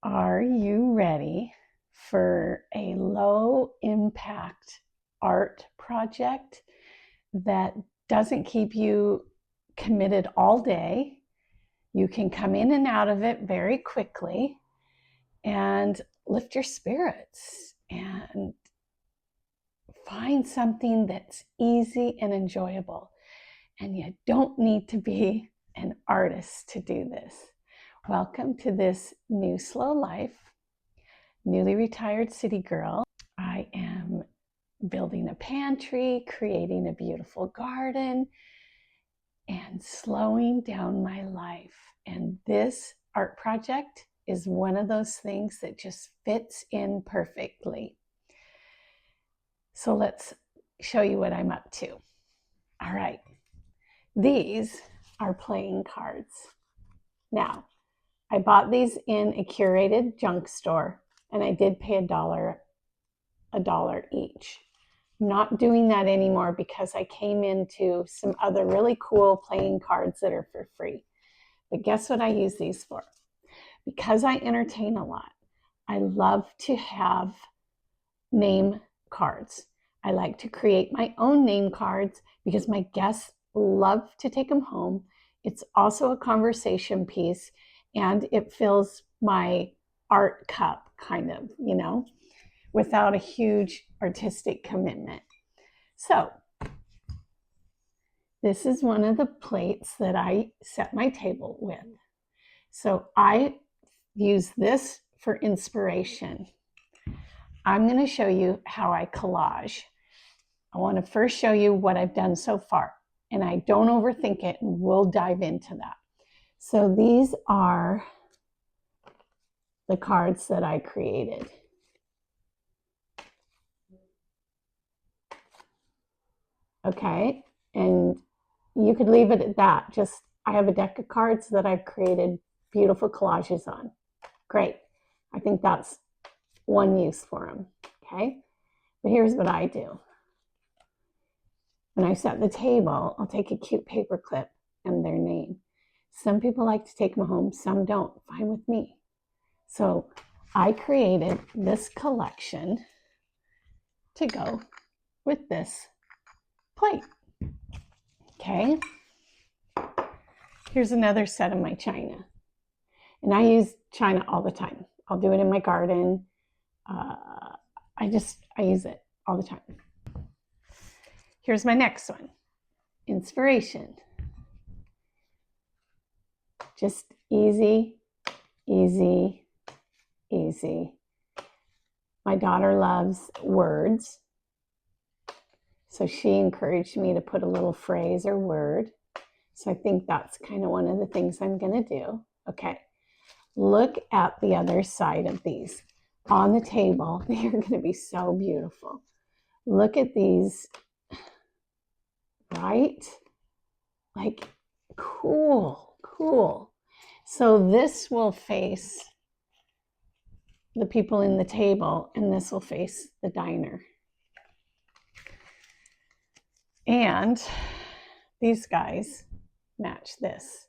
Are you ready for a low impact art project that doesn't keep you committed all day? You can come in and out of it very quickly and lift your spirits and find something that's easy and enjoyable. And you don't need to be an artist to do this. Welcome to This New Slow Life. Newly retired city girl. I am building a pantry, creating a beautiful garden, and slowing down my life. And this art project is one of those things that just fits in perfectly. So let's show you what I'm up to. All right. These are playing cards. Now, I bought these in a curated junk store, and I did pay $1 each. I'm not doing that anymore because I came into some other really cool playing cards that are for free. But guess what I use these for? Because I entertain a lot, I love to have name cards. I like to create my own name cards because my guests love to take them home. It's also a conversation piece, and it fills my art cup, kind of, without a huge artistic commitment. So this is one of the plates that I set my table with. So I use this for inspiration. I'm going to show you how I collage. I want to first show you what I've done so far, and I don't overthink it, and we'll dive into that. So these are the cards that I created. Okay, and you could leave it at that. Just, I have a deck of cards that I've created beautiful collages on. Great. I think that's one use for them. Okay, but here's what I do. When I set the table, I'll take a cute paper clip and their name. Some people like to take them home, some don't. Fine with me. So I created this collection to go with this plate. Okay. Here's another set of my china. And I use china all the time. I'll do it in my garden. I use it all the time. Here's my next one. Inspiration. Just easy, easy, easy. My daughter loves words, so she encouraged me to put a little phrase or word. So I think that's kind of one of the things I'm going to do. Okay, look at the other side of these. On the table, they are going to be so beautiful. Look at these, right? Like, cool, cool. So this will face the people in the table, and this will face the diner. And these guys match this.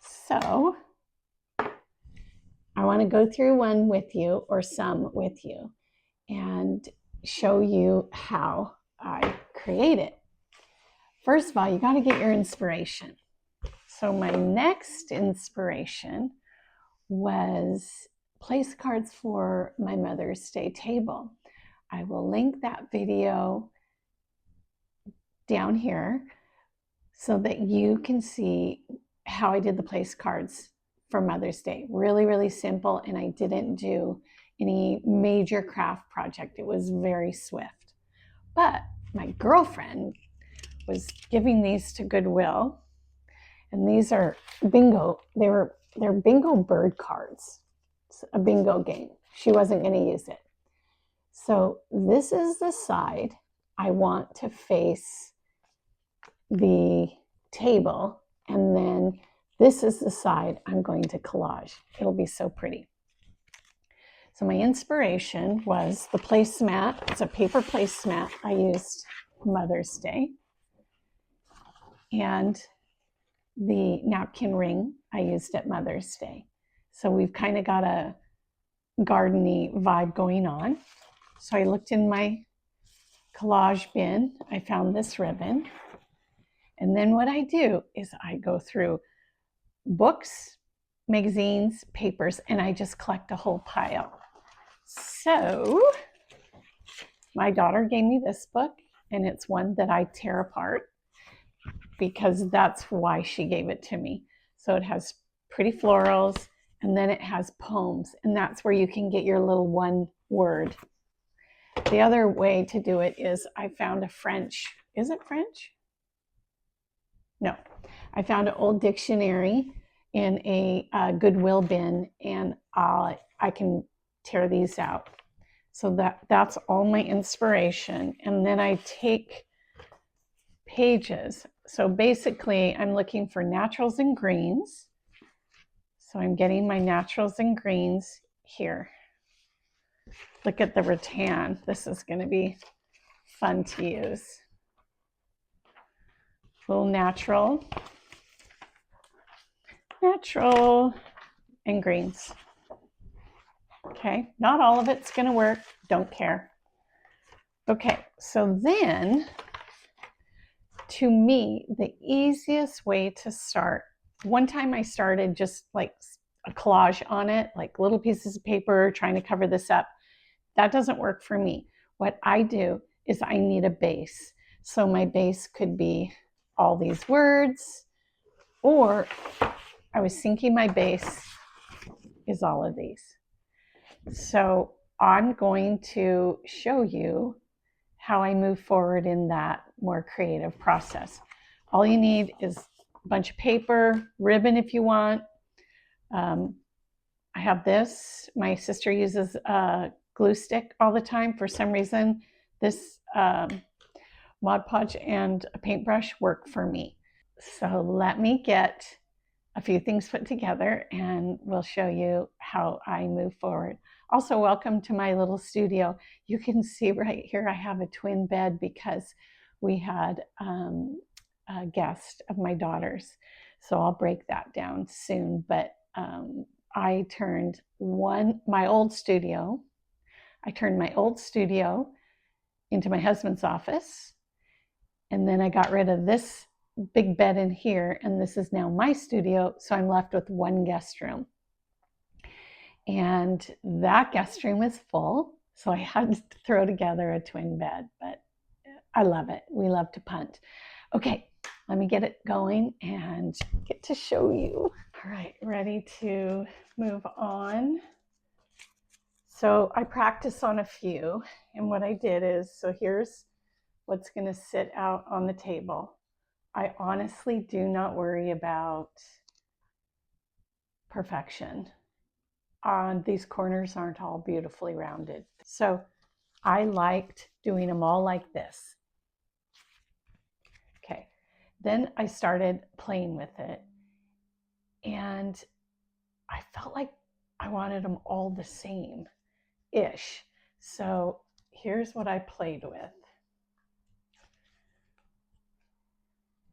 So I want to go through one with you, or some with you, and show you how I create it. First of all, you got to get your inspiration. So my next inspiration was place cards for my Mother's Day table. I will link that video down here so that you can see how I did the place cards for Mother's Day. Really, really simple, and I didn't do any major craft project. It was very swift. But my girlfriend was giving these to Goodwill, and these are bingo. They're bingo bird cards. It's a bingo game. She wasn't going to use it. So this is the side I want to face the table, and then this is the side I'm going to collage. It'll be so pretty. So my inspiration was the placemat. It's a paper placemat I used Mother's Day. And the napkin ring I used at Mother's Day. So we've kind of got a gardeny vibe going on. So I looked in my collage bin. I found this ribbon. And then what I do is I go through books, magazines, papers, and I just collect a whole pile. So my daughter gave me this book, and it's one that I tear apart because that's why she gave it to me. So it has pretty florals, and then it has poems, and that's where you can get your little one word. The other way to do it is I found a French, is it French? No, I found an old dictionary in a Goodwill bin, and I can tear these out. So that's all my inspiration. And then I take pages. So basically, I'm looking for naturals and greens. So I'm getting my naturals and greens here. Look at the rattan. This is going to be fun to use. A little natural, and greens. Okay, not all of it's going to work. Don't care. Okay, so then, to me, the easiest way to start, one time I started just like a collage on it, like little pieces of paper trying to cover this up. That doesn't work for me. What I do is I need a base. So my base could be all these words, or I was thinking my base is all of these. So I'm going to show you how I move forward in that more creative process. All you need is a bunch of paper, ribbon if you want. I have this. My sister uses a glue stick all the time. For some reason, this Mod Podge and a paintbrush work for me. So let me get a few things put together and we'll show you how I move forward. Also, welcome to my little studio. You can see right here I have a twin bed because we had a guest of my daughter's. So I'll break that down soon. But I turned my old studio into my husband's office. And then I got rid of this big bed in here, and this is now my studio. So I'm left with one guest room. And that guest room is full. So I had to throw together a twin bed, but I love it. We love to punt. Okay, let me get it going and get to show you. All right, ready to move on. So I practiced on a few, and what I did is, so here's what's going to sit out on the table. I honestly do not worry about perfection. These corners aren't all beautifully rounded. So I liked doing them all like this. Okay, then I started playing with it, and I felt like I wanted them all the same-ish. So here's what I played with.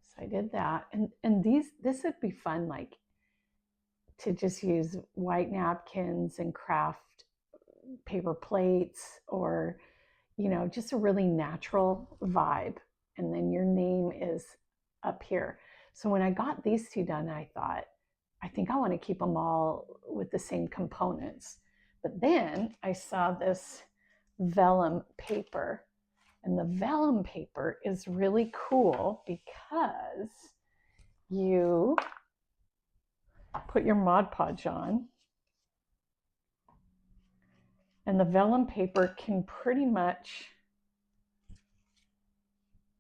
So I did that, and this would be fun, like to just use white napkins and craft paper plates, or just a really natural vibe. And then your name is up here. So when I got these two done, I thought, I think I want to keep them all with the same components. But then I saw this vellum paper, and the vellum paper is really cool because you put your Mod Podge on, and the vellum paper can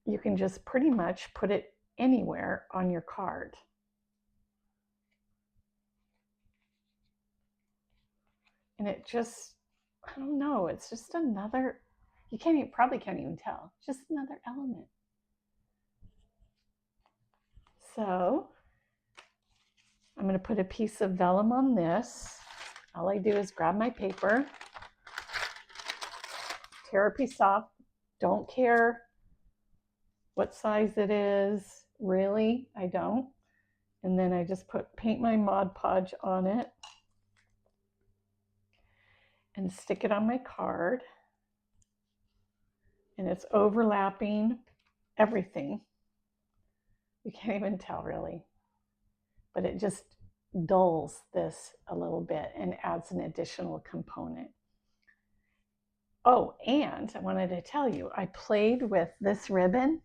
you can just pretty much put it anywhere on your card. And it just, I don't know, it's just another, probably can't even tell, just another element. So I'm going to put a piece of vellum on this. All I do is grab my paper, tear a piece off, don't care what size it is, really, I don't. And then I just paint my Mod Podge on it. and stick it on my card. And it's overlapping everything. You can't even tell really, but it just dulls this a little bit and adds an additional component. Oh, and I wanted to tell you, I played with this ribbon.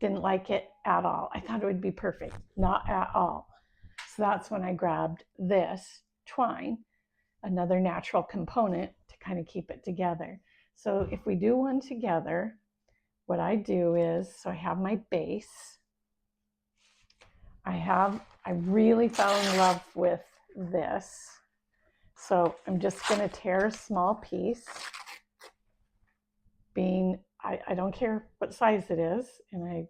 Didn't like it at all. I thought it would be perfect. Not at all. So that's when I grabbed this twine, another natural component to kind of keep it together. So if we do one together, what I do is, so I have my base. I really fell in love with this. So I'm just going to tear a small piece, I don't care what size it is, and I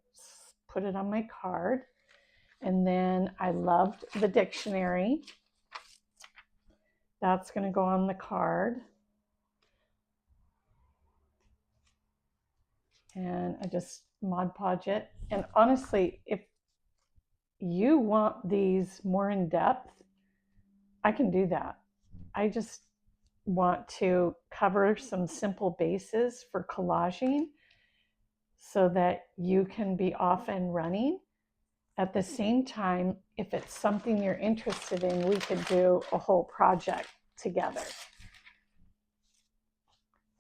put it on my card. And then I loved the dictionary. That's going to go on the card. And I just Mod Podge it. And honestly, if you want these more in depth, I can do that. I just want to cover some simple bases for collaging so that you can be off and running. At the same time, if it's something you're interested in, we could do a whole project together.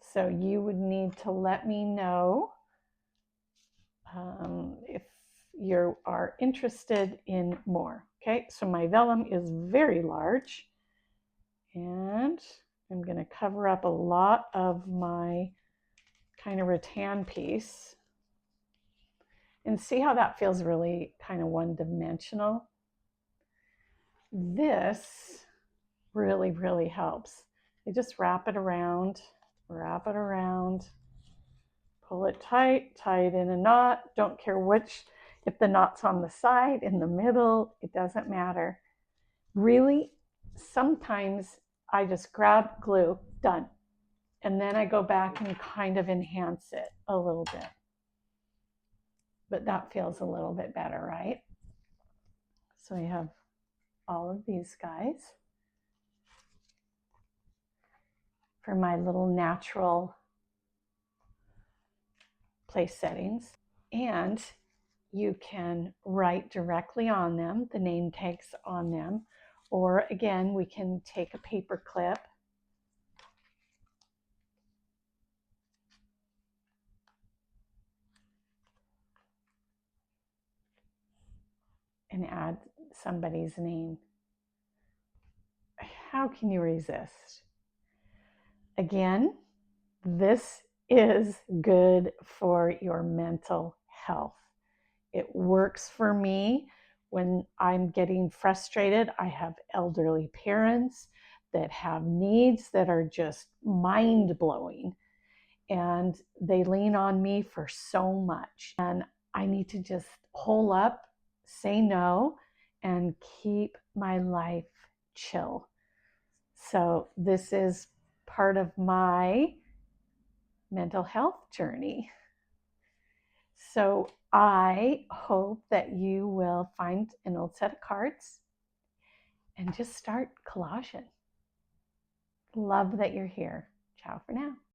So you would need to let me know if you are interested in more. Okay, so my vellum is very large, and I'm going to cover up a lot of my kind of rattan piece. And see how that feels really kind of one-dimensional? This really, really helps. I just wrap it around, pull it tight, tie it in a knot. Don't care which, if the knot's on the side, in the middle, it doesn't matter. Really, sometimes I just grab glue, done. And then I go back and kind of enhance it a little bit. But that feels a little bit better, right? So I have all of these guys for my little natural place settings. And you can write directly on them, the name tags on them, or again, we can take a paper clip and add somebody's name. How can you resist? Again, this is good for your mental health. It works for me when I'm getting frustrated. I have elderly parents that have needs that are just mind-blowing, and they lean on me for so much. And I need to just hole up, say no, and keep my life chill. So this is part of my mental health journey. So I hope that you will find an old set of cards and just start collaging. Love that you're here. Ciao for now.